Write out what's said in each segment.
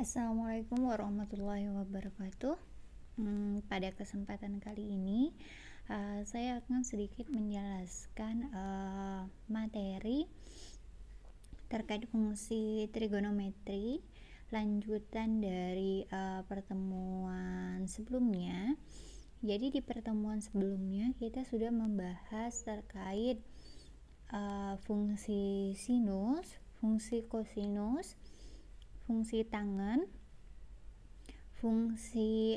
Assalamualaikum warahmatullahi wabarakatuh. Pada kesempatan kali ini, saya akan sedikit menjelaskan materi terkait fungsi trigonometri, lanjutan dari pertemuan sebelumnya. Jadi di pertemuan sebelumnya kita sudah membahas terkait fungsi sinus, fungsi kosinus, fungsi tangen, fungsi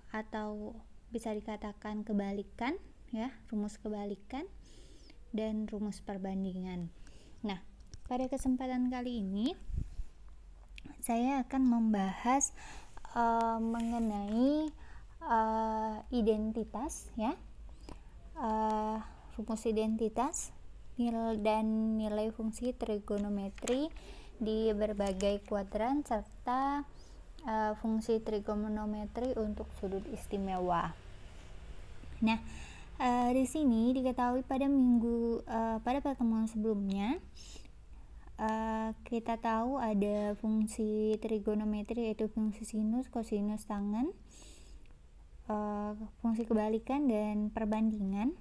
atau bisa dikatakan kebalikan, ya, rumus kebalikan dan rumus perbandingan. Nah, pada kesempatan kali ini saya akan membahas mengenai identitas, ya, rumus identitas dan nilai fungsi trigonometri di berbagai kuadran serta fungsi trigonometri untuk sudut istimewa. Nah, di sini diketahui pada pertemuan sebelumnya kita tahu ada fungsi trigonometri yaitu fungsi sinus, kosinus, tangen, fungsi kebalikan dan perbandingan.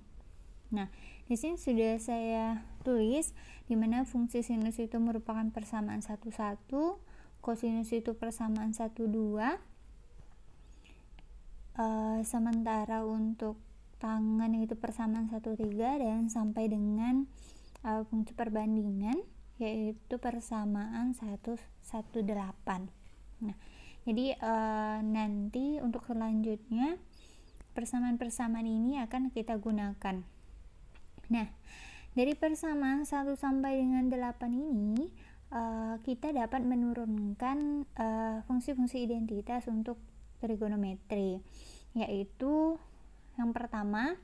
Nah, di sini sudah saya tulis di mana fungsi sinus itu merupakan persamaan 1,1, kosinus itu persamaan 1,2. Sementara untuk tangen itu persamaan 1,3 dan sampai dengan fungsi perbandingan yaitu persamaan 1,18. Nah, jadi nanti untuk selanjutnya persamaan-persamaan ini akan kita gunakan. Nah, dari persamaan 1 sampai dengan 8 ini kita dapat menurunkan fungsi-fungsi identitas untuk trigonometri, yaitu yang pertama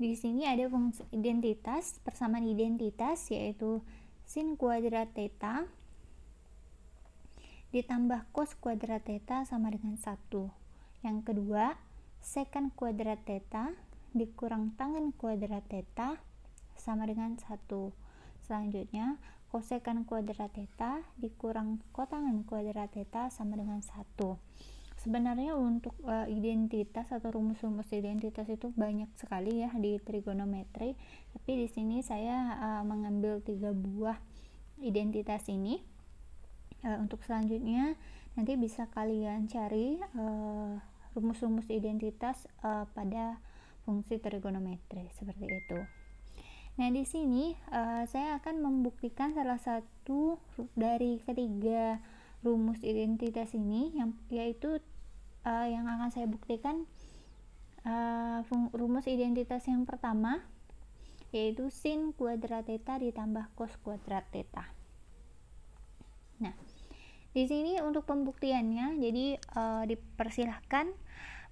di sini ada fungsi identitas, persamaan identitas yaitu sin kuadrat theta ditambah cos kuadrat theta sama dengan 1. Yang kedua, secant kuadrat theta dikurang tangen kuadrat theta sama dengan 1. Selanjutnya, kosekant kuadrat theta dikurang kotangen kuadrat theta sama dengan 1. Sebenarnya untuk identitas atau rumus-rumus identitas itu banyak sekali ya di trigonometri, tapi di sini saya mengambil 3 buah identitas ini. Untuk selanjutnya nanti bisa kalian cari rumus-rumus identitas pada fungsi trigonometri seperti itu. Nah, di sini saya akan membuktikan salah satu dari ketiga rumus identitas ini, yaitu yang akan saya buktikan rumus identitas yang pertama, yaitu sin kuadrat theta ditambah cos kuadrat theta. Nah, di sini untuk pembuktiannya, jadi dipersilahkan.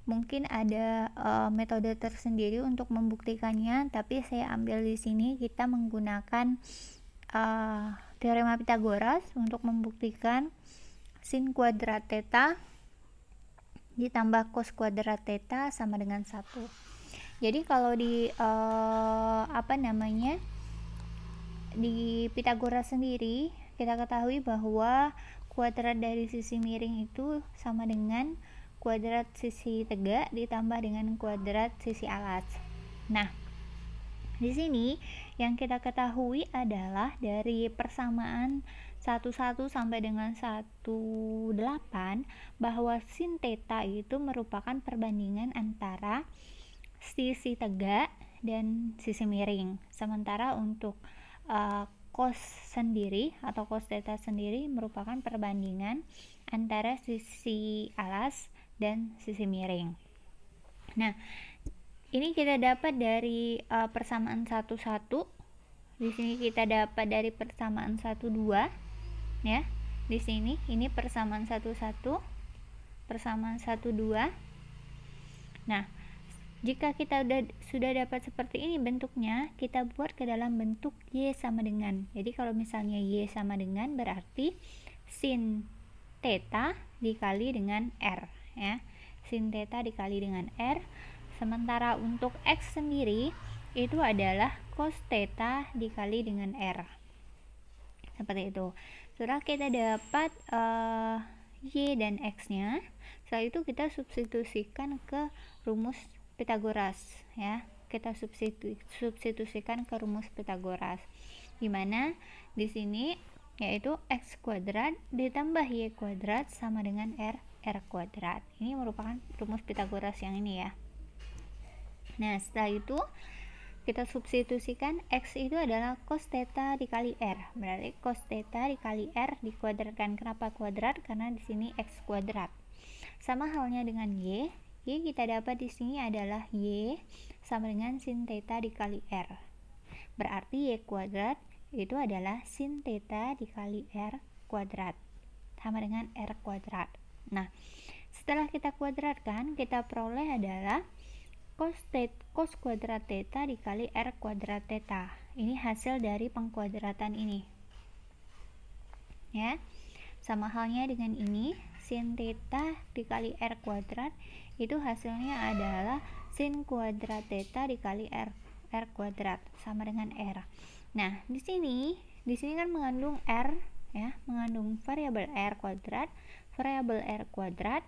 Mungkin ada metode tersendiri untuk membuktikannya, tapi saya ambil di sini kita menggunakan teorema Pythagoras untuk membuktikan sin kuadrat theta ditambah cos kuadrat theta sama dengan 1. Jadi kalau di di Pythagoras sendiri kita ketahui bahwa kuadrat dari sisi miring itu sama dengan kuadrat sisi tegak ditambah dengan kuadrat sisi alas. Nah, di sini yang kita ketahui adalah dari persamaan 1,1 sampai dengan 1,8 bahwa sin theta itu merupakan perbandingan antara sisi tegak dan sisi miring. Sementara untuk cos sendiri atau cos theta sendiri merupakan perbandingan antara sisi alas dan sisi miring. Nah, ini kita dapat dari persamaan 1,1. Di sini kita dapat dari persamaan 1,2, ya. Di sini ini persamaan 1,1, persamaan 1,2. Nah, jika kita sudah dapat seperti ini bentuknya, kita buat ke dalam bentuk Y sama dengan. Jadi kalau misalnya Y sama dengan berarti sin theta dikali dengan R, ya. Sin theta dikali dengan R. Sementara untuk X sendiri itu adalah cos theta dikali dengan R. Seperti itu. Setelah kita dapat Y dan X-nya. Setelah itu kita substitusikan ke rumus Pythagoras ya. Kita substitusikan ke rumus Pythagoras. Dimana di sini yaitu X kuadrat ditambah Y kuadrat sama dengan R kuadrat. Ini merupakan rumus Pythagoras yang ini ya. Nah, setelah itu kita substitusikan X itu adalah cos theta dikali R. Berarti cos theta dikali R dikuadratkan. Kenapa kuadrat? Karena di sini X kuadrat. Sama halnya dengan Y. Y kita dapat di sini adalah Y sama dengan sin theta dikali R. Berarti Y kuadrat itu adalah sin theta dikali R kuadrat. Sama dengan R kuadrat. Nah, setelah kita kuadratkan, kita peroleh adalah cos kuadrat theta dikali R kuadrat theta. Ini hasil dari pengkuadratan ini ya. Sama halnya dengan ini, sin theta dikali R kuadrat itu hasilnya adalah sin kuadrat theta dikali R kuadrat sama dengan R. Nah, di sini kan mengandung R ya, mengandung variabel R kuadrat, variabel R kuadrat,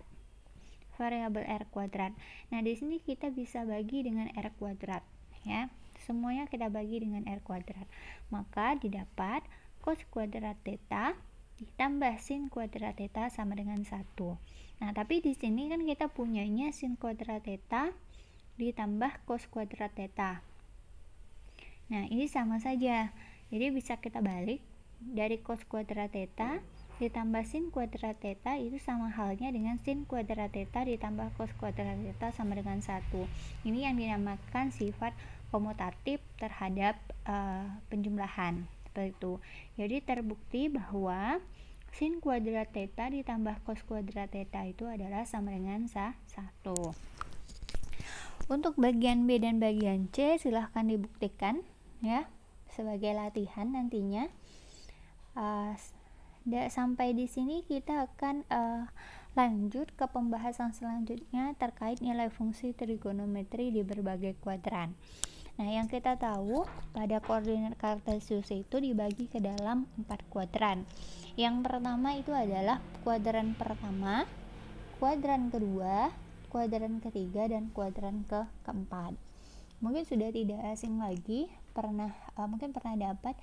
variabel R kuadrat. Nah, di sini kita bisa bagi dengan R kuadrat ya. Semuanya kita bagi dengan R kuadrat. Maka didapat cos kuadrat theta ditambah sin kuadrat theta sama dengan 1. Nah, tapi di sini kan kita punyanya sin kuadrat theta ditambah cos kuadrat theta. Nah, ini sama saja. Jadi bisa kita balik, dari cos kuadrat theta ditambah sin kuadrat theta itu sama halnya dengan sin kuadrat theta ditambah cos kuadrat theta sama dengan 1. Ini yang dinamakan sifat komutatif terhadap penjumlahan, seperti itu. Jadi terbukti bahwa sin kuadrat theta ditambah cos kuadrat theta itu adalah sama dengan 1. Untuk bagian B dan bagian C silahkan dibuktikan ya, sebagai latihan nantinya. Sampai di sini kita akan lanjut ke pembahasan selanjutnya terkait nilai fungsi trigonometri di berbagai kuadran. Nah, yang kita tahu pada koordinat kartesius itu dibagi ke dalam 4 kuadran. Yang pertama itu adalah kuadran pertama, kuadran kedua, kuadran ketiga, dan kuadran keempat. Mungkin sudah tidak asing lagi, mungkin pernah dapat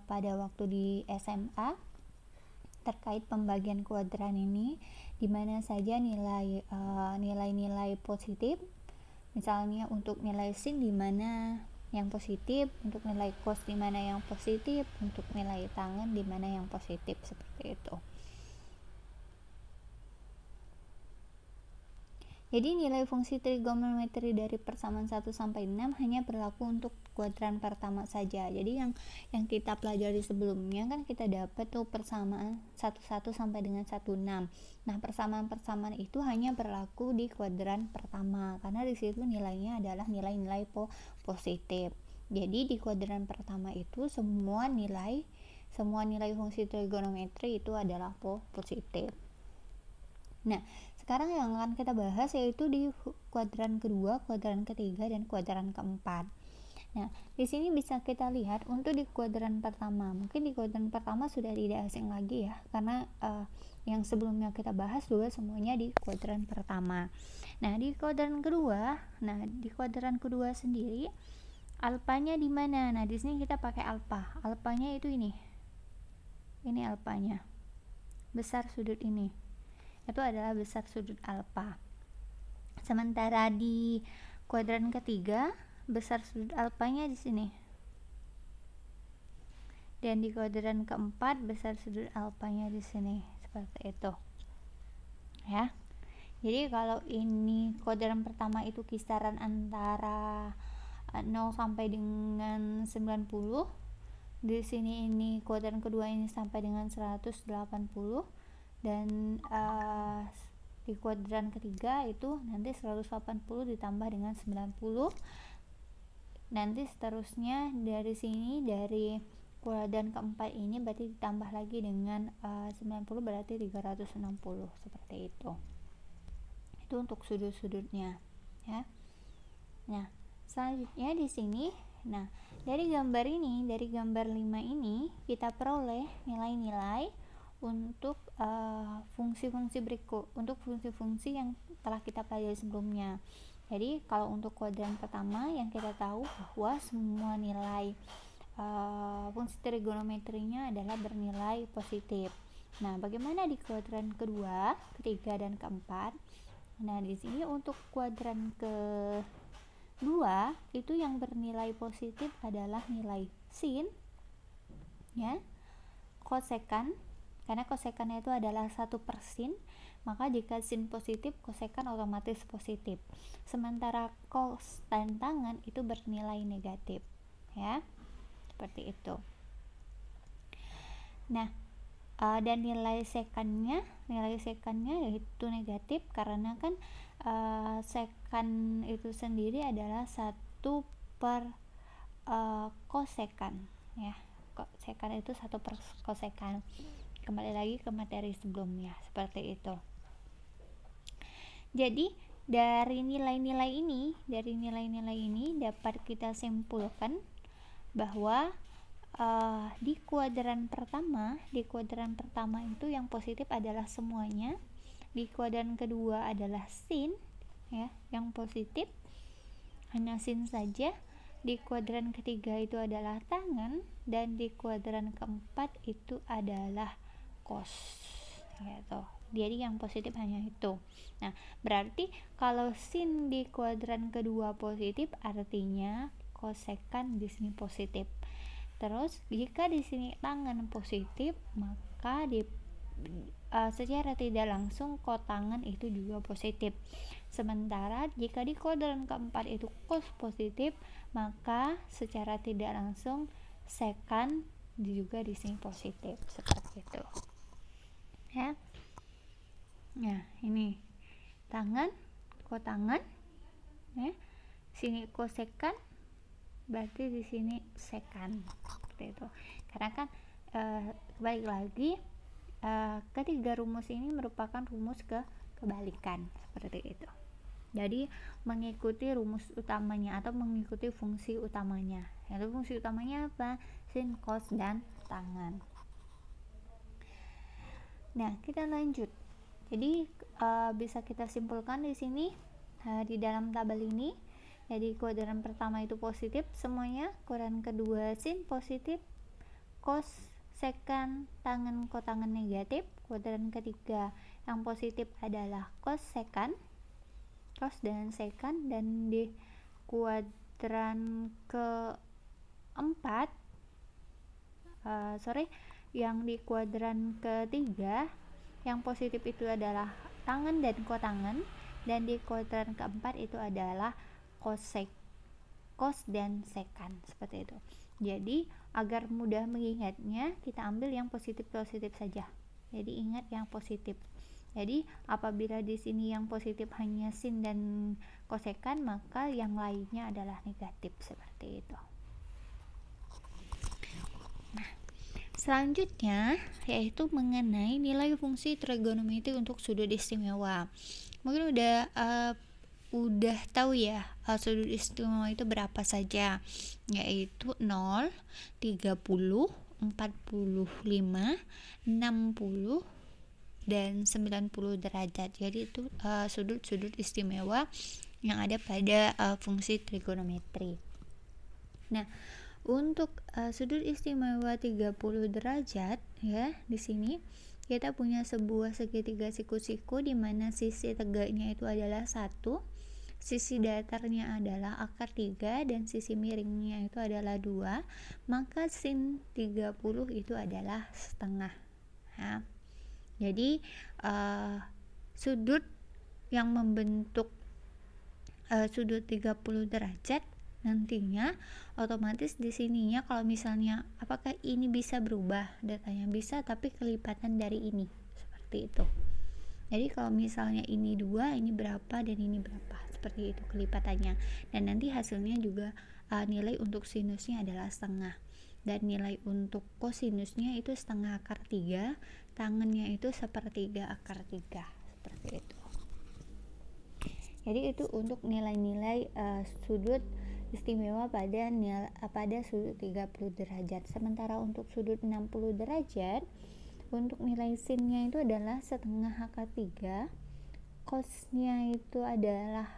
pada waktu di SMA terkait pembagian kuadran ini, di mana saja nilai-nilai positif, misalnya untuk nilai sin di mana yang positif, untuk nilai cos di mana yang positif, untuk nilai tangen di mana yang positif, seperti itu. Jadi nilai fungsi trigonometri dari persamaan 1 sampai 6 hanya berlaku untuk kuadran pertama saja. Jadi yang kita pelajari sebelumnya kan kita dapat tuh persamaan 11 sampai dengan 16. Nah, persamaan-persamaan itu hanya berlaku di kuadran pertama karena di situ nilainya adalah nilai-nilai positif. Jadi di kuadran pertama itu semua nilai fungsi trigonometri itu adalah positif. Nah, sekarang yang akan kita bahas yaitu di kuadran kedua, kuadran ketiga, dan kuadran keempat. Nah, di sini bisa kita lihat untuk di kuadran pertama. Mungkin di kuadran pertama sudah tidak asing lagi ya, karena yang sebelumnya kita bahas juga semuanya di kuadran pertama. Nah, di kuadran kedua sendiri alfanya di mana? Nah, di sini kita pakai alfa. Alfanya itu ini. Ini alfanya. Besar sudut ini. Itu adalah besar sudut alfa. Sementara di kuadran ketiga, besar sudut alfanya di sini. Dan di kuadran keempat, besar sudut alfanya di sini. Seperti itu. Ya. Jadi kalau ini kuadran pertama itu kisaran antara 0 sampai dengan 90. Di sini ini kuadran kedua ini sampai dengan 180. Dan di kuadran ketiga itu nanti 180 ditambah dengan 90. Nanti seterusnya dari sini, dari kuadran keempat ini berarti ditambah lagi dengan 90 berarti 360, seperti itu. Itu untuk sudut-sudutnya ya. Nah, selanjutnya di sini, dari gambar 5 ini kita peroleh nilai-nilai untuk fungsi-fungsi berikut, untuk fungsi-fungsi yang telah kita pelajari sebelumnya. Jadi kalau untuk kuadran pertama yang kita tahu bahwa semua nilai fungsi trigonometrinya adalah bernilai positif. Nah, bagaimana di kuadran kedua, ketiga, dan keempat? Nah, di sini untuk kuadran kedua itu yang bernilai positif adalah nilai sin, ya, kosekan, karena kosekan itu adalah 1/sin, maka jika sin positif, kosekan otomatis positif. Sementara cos dan tangen itu bernilai negatif, ya. Seperti itu. Nah, dan nilai sekannya yaitu negatif karena kan sekan itu sendiri adalah 1 per kosekan, ya. Sekan itu 1 per kosekan. Kembali lagi ke materi sebelumnya, seperti itu. Jadi dari nilai-nilai ini dapat kita simpulkan bahwa di kuadran pertama itu yang positif adalah semuanya, di kuadran kedua adalah sin, ya, yang positif hanya sin saja, di kuadran ketiga itu adalah tangen, dan di kuadran keempat itu adalah cos, gitu. Jadi yang positif hanya itu. Nah, berarti kalau sin di kuadran kedua positif, artinya kosekan di sini positif. Terus jika di sini tangen positif, maka secara tidak langsung kotangen itu juga positif. Sementara jika di kuadran keempat itu cos positif, maka secara tidak langsung sekan juga di sini positif, seperti itu, ya. Nah, ini tangen, kotangen, ya. Sini kosekan, berarti di sini sekan, seperti itu. Karena kan balik lagi, ketiga rumus ini merupakan rumus kebalikan, seperti itu. Jadi mengikuti rumus utamanya atau mengikuti fungsi utamanya. Yaitu fungsi utamanya apa? Sin, cos, dan tangen. Nah, kita lanjut. Jadi bisa kita simpulkan di sini di dalam tabel ini. Jadi kuadran pertama itu positif semuanya, kuadran kedua sin positif, cos, sekan, tangen, kotangen negatif. Kuadran ketiga yang positif adalah cos, sekan, cos dan sekan. Dan di kuadran keempat, yang di kuadran ketiga yang positif itu adalah tangen dan kotangen, dan di kuadran keempat itu adalah cos dan sekan, seperti itu. Jadi agar mudah mengingatnya, kita ambil yang positif saja. Jadi ingat yang positif. Jadi apabila di sini yang positif hanya sin dan kosekan, maka yang lainnya adalah negatif, seperti itu. Nah, selanjutnya yaitu mengenai nilai fungsi trigonometri untuk sudut istimewa. Mungkin udah tahu ya sudut istimewa itu berapa saja, yaitu 0, 30, 45, 60, dan 90 derajat. Jadi itu sudut-sudut istimewa yang ada pada fungsi trigonometri. Nah, untuk sudut istimewa 30 derajat, ya, di sini kita punya sebuah segitiga siku-siku di mana sisi tegaknya itu adalah 1, sisi datarnya adalah akar 3, dan sisi miringnya itu adalah 2, maka sin 30 itu adalah setengah. Nah, jadi sudut yang membentuk sudut 30 derajat nantinya otomatis di sininya, kalau misalnya apakah ini bisa berubah datanya, bisa, tapi kelipatan dari ini, seperti itu. Jadi kalau misalnya ini 2, ini berapa, dan ini berapa, seperti itu kelipatannya. Dan nanti hasilnya juga nilai untuk sinusnya adalah setengah, dan nilai untuk kosinusnya itu setengah akar 3, tangennya itu 1/3 akar 3, seperti itu. Jadi itu untuk nilai-nilai sudut istimewa pada sudut 30 derajat. Sementara untuk sudut 60 derajat Untuk nilai sinnya itu adalah setengah akar 3, cosnya itu adalah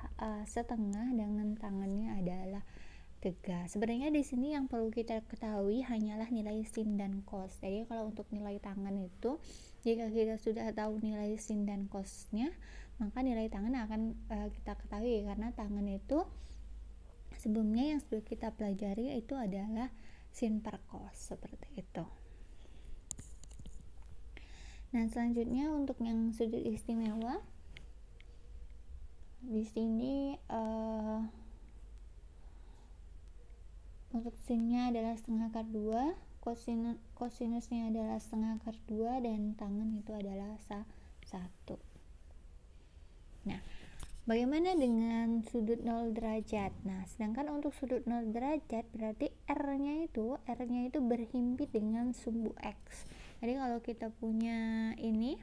setengah, dengan tangannya adalah 3. Sebenarnya di sini yang perlu kita ketahui hanyalah nilai sin dan cos. Jadi kalau untuk nilai tangan itu, jika kita sudah tahu nilai sin dan cosnya, maka nilai tangan akan kita ketahui, karena tangan itu sebelumnya yang sudah kita pelajari itu adalah sin per cos, seperti itu. Nah, selanjutnya untuk yang sudut istimewa, di sini untuk sinnya adalah setengah akar 2, kosinusnya adalah setengah akar 2, dan tangan itu adalah 1. Nah, bagaimana dengan sudut 0 derajat? Nah, sedangkan untuk sudut 0 derajat berarti R-nya itu berhimpit dengan sumbu X. Jadi kalau kita punya ini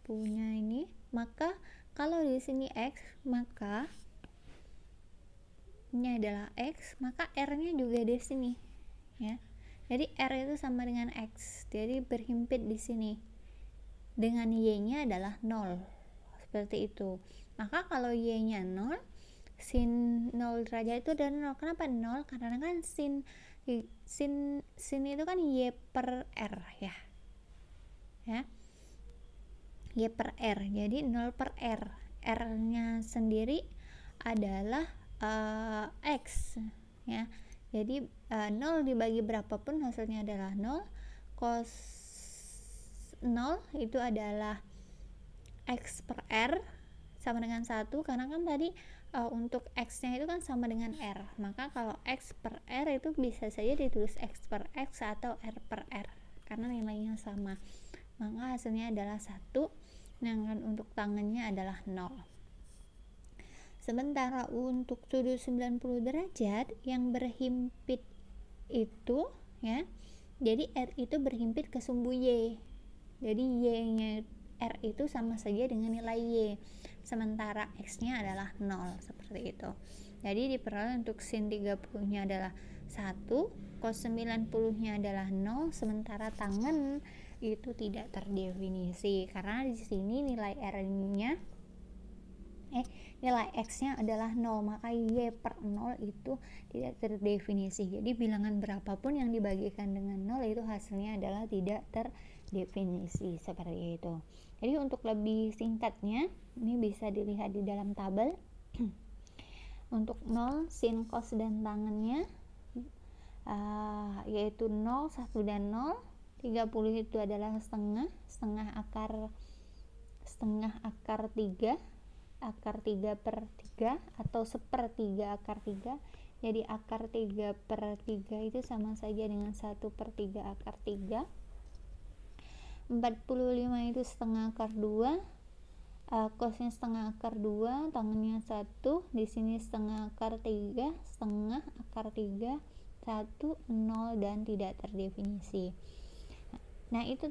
punya ini, maka kalau di sini X, maka ini adalah X, maka R-nya juga di sini, ya. Jadi R itu sama dengan X, jadi berhimpit di sini. Dengan Y-nya adalah 0, seperti itu. Maka kalau Y-nya 0, sin 0 derajat itu adalah 0. Kenapa 0? Karena kan sin itu kan Y per R, ya. Y per R, jadi 0 per R. R-nya sendiri adalah X, ya. Jadi 0 dibagi berapapun hasilnya adalah 0. Cos 0 itu adalah X per R sama dengan 1, karena kan tadi untuk X nya itu kan sama dengan R, maka kalau X per R itu bisa saja ditulis X per X atau R per R karena nilainya sama, maka hasilnya adalah 1, sedangkan untuk tangannya adalah 0. Sementara untuk sudut 90 derajat yang berhimpit itu, ya, jadi R itu berhimpit ke sumbu Y, jadi Y-nya R itu sama saja dengan nilai Y, sementara X nya adalah 0, seperti itu. Jadi diperoleh untuk sin 30 nya adalah 1, cos 90 nya adalah 0, sementara tangan itu tidak terdefinisi karena di sini nilai R-nya nilai X-nya adalah 0, maka Y per 0 itu tidak terdefinisi. Jadi bilangan berapapun yang dibagikan dengan 0 itu hasilnya adalah tidak terdefinisi, seperti itu. Jadi untuk lebih singkatnya, ini bisa dilihat di dalam tabel. Untuk 0, sin, cos, dan tangannya yaitu 0, 1, dan 0. 30 itu adalah setengah akar 3, akar 3 per 3 atau sepertiga akar 3. Jadi akar 3 per 3 itu sama saja dengan 1 per 3 akar 3. 45 itu setengah akar 2, cosnya setengah akar 2, tangannya 1, di sini setengah akar 3, setengah akar 3, 1, 0, dan tidak terdefinisi. Nah, itu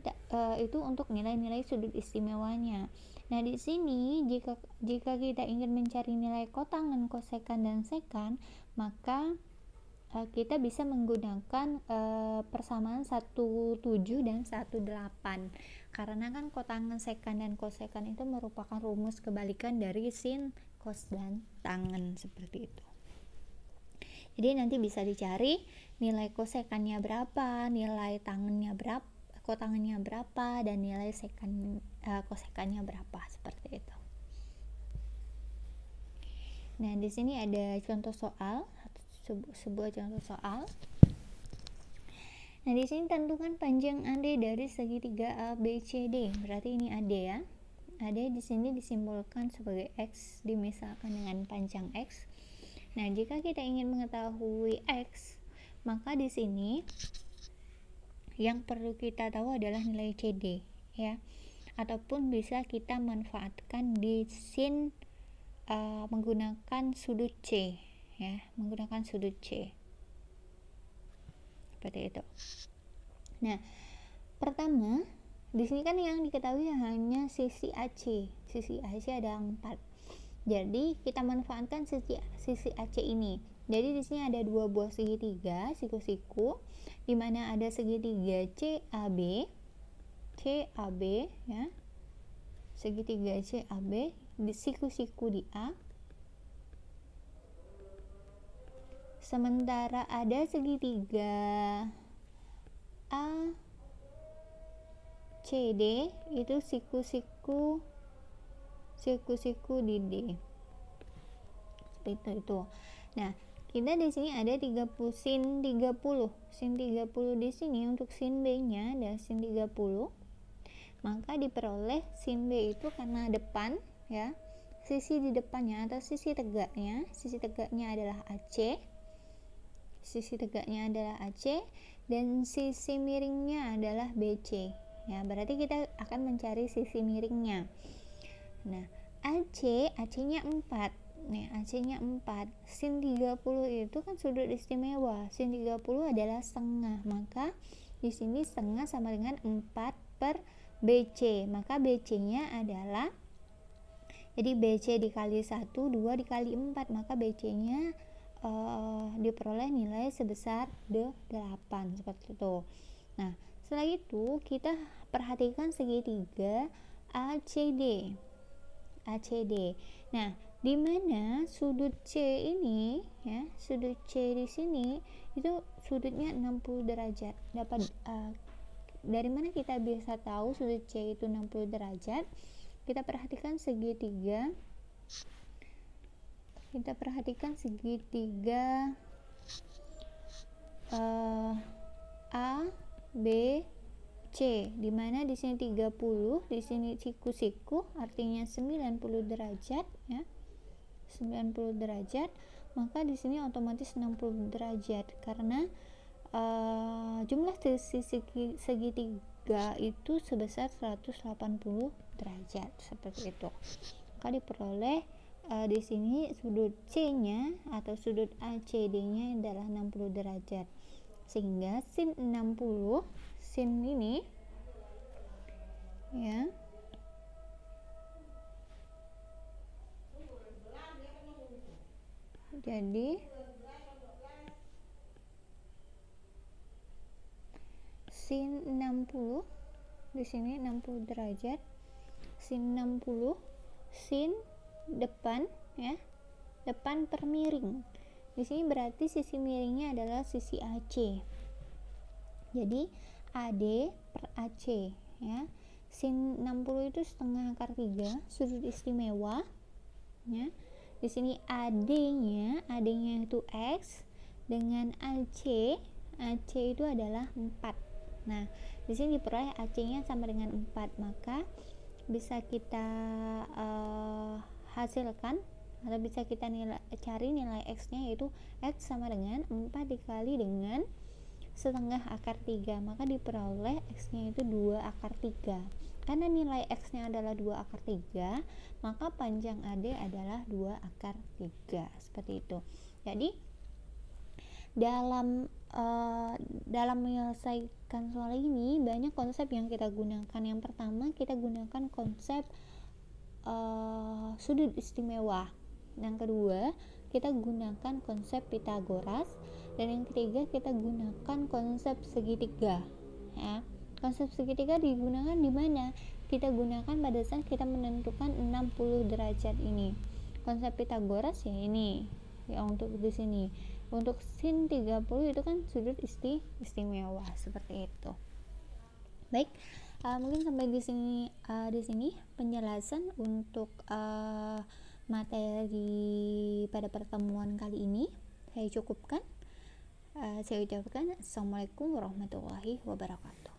untuk nilai-nilai sudut istimewanya. Nah, di sini jika kita ingin mencari nilai kotangan, kosekan, dan sekan, maka kita bisa menggunakan persamaan 17 dan 18, karena kan kotangan, sekan, dan kosekan itu merupakan rumus kebalikan dari sin, cos, dan tangan, seperti itu. Jadi nanti bisa dicari nilai kosekannya berapa, nilai tangannya berapa, kotangannya berapa, dan nilai kosekannya berapa, seperti itu. Nah, di sini ada contoh soal, sebuah contoh soal. Nah, di sini tentukan panjang AD dari segitiga ABCD. Berarti ini AD, ya. AD di sini disimbolkan sebagai X, dimisalkan dengan panjang X. Nah, jika kita ingin mengetahui X, maka di sini yang perlu kita tahu adalah nilai CD, ya. Ataupun bisa kita manfaatkan di sin menggunakan sudut C, ya, menggunakan sudut C, seperti itu. Nah, pertama di sini kan yang diketahui hanya sisi AC. Sisi AC ada 4. Jadi kita manfaatkan sisi AC ini. Jadi di sini ada dua buah segitiga siku-siku, di mana ada segitiga CAB ya. Segitiga CAB di siku-siku di A. Sementara ada segitiga ACD itu siku-siku di D. Seperti itu. Nah, kita di sini ada sin 30. Sin 30 di sini untuk sin B-nya adalah sin 30. Maka diperoleh sin B itu karena depan ya. Sisi di depannya atau sisi tegaknya adalah AC. Sisi tegaknya adalah AC dan sisi miringnya adalah BC. Ya, berarti kita akan mencari sisi miringnya. Nah, AC-nya 4. Nih, AC-nya 4. Sin 30 itu kan sudut istimewa. Sin 30 adalah setengah. Maka di sini setengah sama dengan 4 per BC. Maka BC-nya adalah, jadi BC dikali 1, 2 dikali 4. Maka BC-nya diperoleh nilai sebesar 8 seperti itu. Nah, setelah itu kita perhatikan segitiga ACD. Nah, di mana sudut C ini ya, sudut C di sini itu sudutnya 60 derajat. Dari mana kita bisa tahu sudut C itu 60 derajat? Kita perhatikan segitiga A B C, di mana di sini 30, di sini siku-siku artinya 90 derajat ya. 90 derajat, maka di sini otomatis 60 derajat karena jumlah sisi segitiga itu sebesar 180 derajat seperti itu. Maka diperoleh di sini sudut C-nya atau sudut ACD-nya adalah 60 derajat. Sehingga sin 60, sin ini ya, jadi sin 60 di sini 60 derajat. Sin 60, sin depan ya, depan per miring. Di sini berarti sisi miringnya adalah sisi AC. Jadi AD per AC ya. Sin 60 itu setengah akar 3, sudut istimewa ya. Di sini AD-nya itu X dengan AC itu adalah 4. Nah, di sini diperoleh AC-nya sama dengan 4, maka bisa kita hasilkan atau bisa kita cari nilai X-nya, yaitu X sama dengan 4 dikali dengan setengah akar 3, maka diperoleh X-nya itu 2 akar 3. Karena nilai X-nya adalah 2 akar 3, maka panjang AD adalah 2 akar 3, seperti itu. Jadi dalam menyelesaikan soal ini banyak konsep yang kita gunakan. Yang pertama, kita gunakan konsep sudut istimewa. Yang kedua, kita gunakan konsep Pitagoras. Dan yang ketiga, kita gunakan konsep segitiga ya. Konsep segitiga digunakan di mana? Kita gunakan pada saat kita menentukan 60 derajat ini. Konsep Pitagoras ya ini ya, untuk di sini. Untuk sin 30 itu kan sudut istimewa seperti itu. Baik, mungkin sampai di sini penjelasan untuk materi pada pertemuan kali ini saya cukupkan. Saya ucapkan assalamualaikum warahmatullahi wabarakatuh.